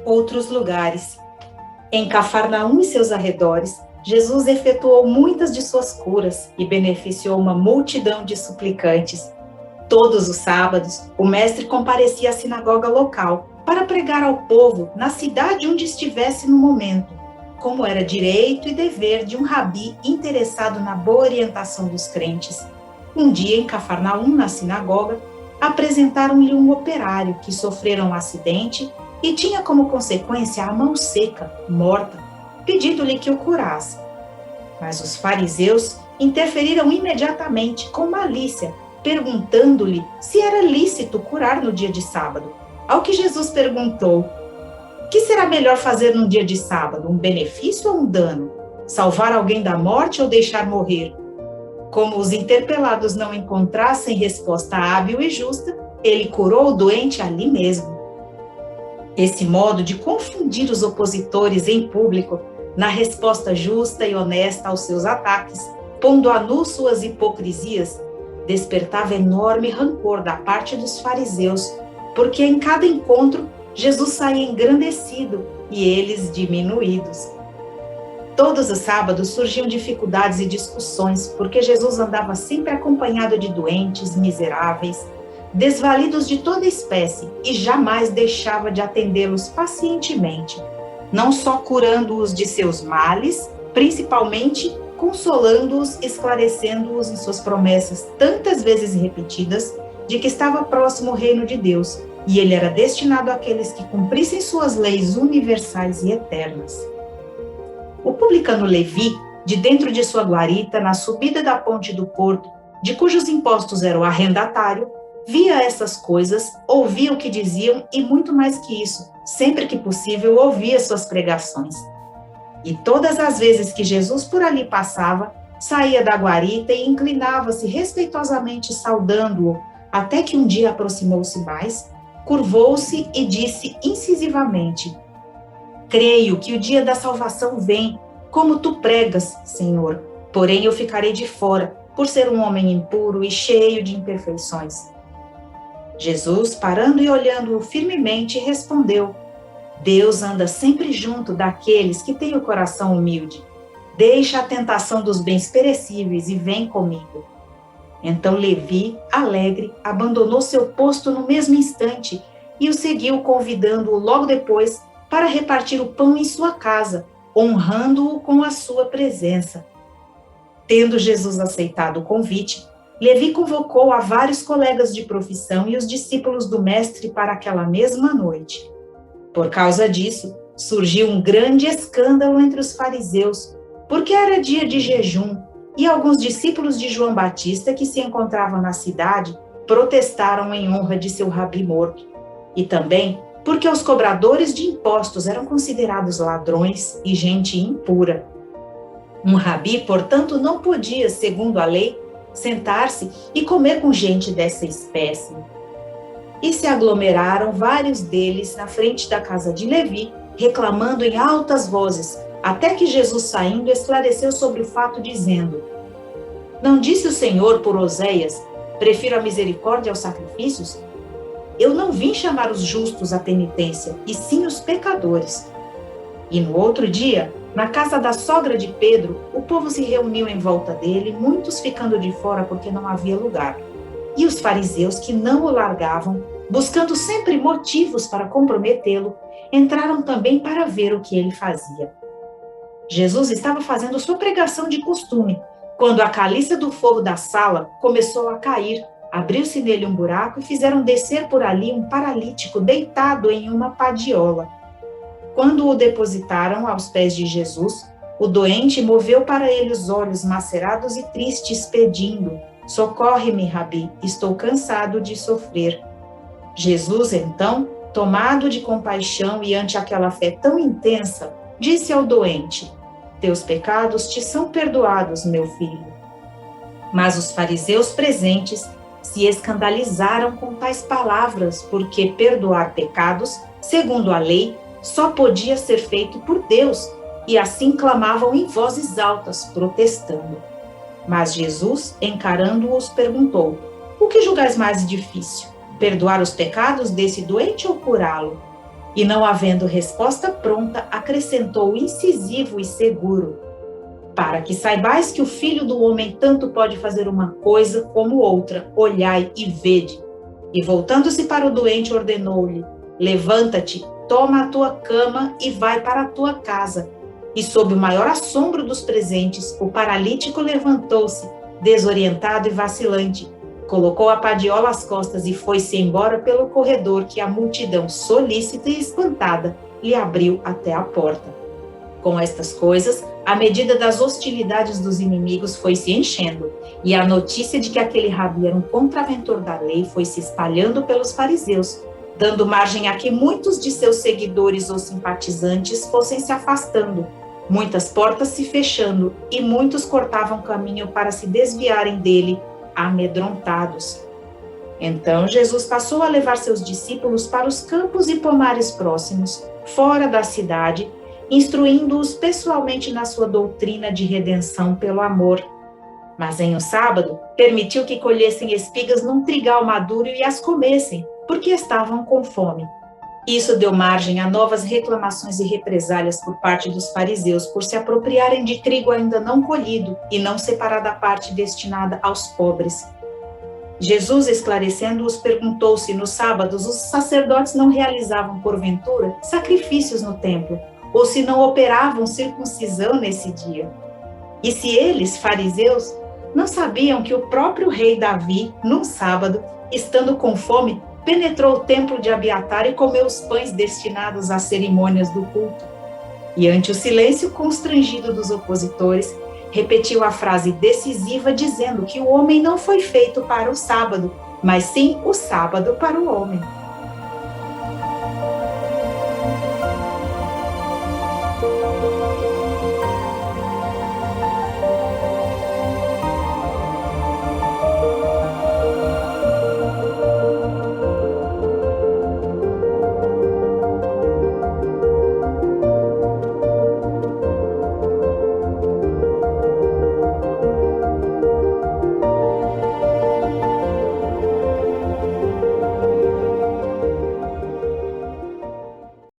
outros lugares. Em Cafarnaum e seus arredores, Jesus efetuou muitas de suas curas e beneficiou uma multidão de suplicantes. Todos os sábados, o mestre comparecia à sinagoga local para pregar ao povo na cidade onde estivesse no momento, como era direito e dever de um rabi interessado na boa orientação dos crentes. Um dia, em Cafarnaum, na sinagoga, apresentaram-lhe um operário que sofrera um acidente e tinha como consequência a mão seca, morta, pedindo-lhe que o curasse. Mas os fariseus interferiram imediatamente com malícia, perguntando-lhe se era lícito curar no dia de sábado. Ao que Jesus perguntou: que será melhor fazer num dia de sábado, um benefício ou um dano? Salvar alguém da morte ou deixar morrer? Como os interpelados não encontrassem resposta hábil e justa, ele curou o doente ali mesmo. Esse modo de confundir os opositores em público, na resposta justa e honesta aos seus ataques, pondo a nu suas hipocrisias, despertava enorme rancor da parte dos fariseus, porque em cada encontro Jesus saía engrandecido e eles diminuídos. Todos os sábados surgiam dificuldades e discussões, porque Jesus andava sempre acompanhado de doentes, miseráveis, desvalidos de toda espécie, e jamais deixava de atendê-los pacientemente, não só curando-os de seus males, principalmente consolando-os, esclarecendo-os em suas promessas tantas vezes repetidas de que estava próximo o reino de Deus, e ele era destinado àqueles que cumprissem suas leis universais e eternas. O publicano Levi, de dentro de sua guarita, na subida da ponte do porto, de cujos impostos era o arrendatário, via essas coisas, ouvia o que diziam e, muito mais que isso, sempre que possível, ouvia suas pregações. E todas as vezes que Jesus por ali passava, saía da guarita e inclinava-se respeitosamente saudando-o, até que um dia aproximou-se mais, curvou-se e disse incisivamente: creio que o dia da salvação vem, como tu pregas, Senhor, porém eu ficarei de fora, por ser um homem impuro e cheio de imperfeições. Jesus, parando e olhando-o firmemente, respondeu: Deus anda sempre junto daqueles que têm o coração humilde. Deixa a tentação dos bens perecíveis e vem comigo. Então Levi, alegre, abandonou seu posto no mesmo instante e o seguiu, convidando-o logo depois para repartir o pão em sua casa, honrando-o com a sua presença. Tendo Jesus aceitado o convite, Levi convocou a vários colegas de profissão e os discípulos do mestre para aquela mesma noite. Por causa disso, surgiu um grande escândalo entre os fariseus, porque era dia de jejum, e alguns discípulos de João Batista que se encontravam na cidade protestaram em honra de seu rabi morto. E também porque os cobradores de impostos eram considerados ladrões e gente impura. Um rabi, portanto, não podia, segundo a lei, sentar-se e comer com gente dessa espécie. E se aglomeraram vários deles na frente da casa de Levi, reclamando em altas vozes, até que Jesus, saindo, esclareceu sobre o fato, dizendo: não disse o Senhor por Oséias: prefiro a misericórdia aos sacrifícios? Eu não vim chamar os justos à penitência, e sim os pecadores. E no outro dia, na casa da sogra de Pedro, o povo se reuniu em volta dele, muitos ficando de fora porque não havia lugar. E os fariseus, que não o largavam, buscando sempre motivos para comprometê-lo, entraram também para ver o que ele fazia. Jesus estava fazendo sua pregação de costume, quando a caliça do forro da sala começou a cair, abriu-se nele um buraco e fizeram descer por ali um paralítico deitado em uma padiola. Quando o depositaram aos pés de Jesus, o doente moveu para ele os olhos macerados e tristes, pedindo: socorre-me, Rabi, estou cansado de sofrer. Jesus, então, tomado de compaixão e ante aquela fé tão intensa, disse ao doente: teus pecados te são perdoados, meu filho. Mas os fariseus presentes se escandalizaram com tais palavras, porque perdoar pecados, segundo a lei, só podia ser feito por Deus, e assim clamavam em vozes altas, protestando. Mas Jesus, encarando-os, perguntou: o que julgais mais difícil? Perdoar os pecados desse doente ou curá-lo? E não havendo resposta pronta, acrescentou incisivo e seguro: para que saibais que o Filho do Homem tanto pode fazer uma coisa como outra, olhai e vede. E voltando-se para o doente, ordenou-lhe: levanta-te, toma a tua cama e vai para a tua casa. E sob o maior assombro dos presentes, o paralítico levantou-se, desorientado e vacilante, colocou a padiola às costas e foi-se embora pelo corredor que a multidão, solícita e espantada, lhe abriu até a porta. Com estas coisas, a medida das hostilidades dos inimigos foi se enchendo, e a notícia de que aquele rabi era um contraventor da lei foi se espalhando pelos fariseus, dando margem a que muitos de seus seguidores ou simpatizantes fossem se afastando, muitas portas se fechando e muitos cortavam caminho para se desviarem dele, amedrontados. Então Jesus passou a levar seus discípulos para os campos e pomares próximos, fora da cidade, instruindo-os pessoalmente na sua doutrina de redenção pelo amor. Mas em um sábado, permitiu que colhessem espigas num trigal maduro e as comessem, porque estavam com fome. Isso deu margem a novas reclamações e represálias por parte dos fariseus por se apropriarem de trigo ainda não colhido e não separar da parte destinada aos pobres. Jesus, esclarecendo-os, perguntou se nos sábados os sacerdotes não realizavam, porventura, sacrifícios no templo, ou se não operavam circuncisão nesse dia. E se eles, fariseus, não sabiam que o próprio rei Davi, num sábado, estando com fome, penetrou o templo de Abiatar e comeu os pães destinados às cerimônias do culto. E ante o silêncio constrangido dos opositores, repetiu a frase decisiva dizendo que o homem não foi feito para o sábado, mas sim o sábado para o homem.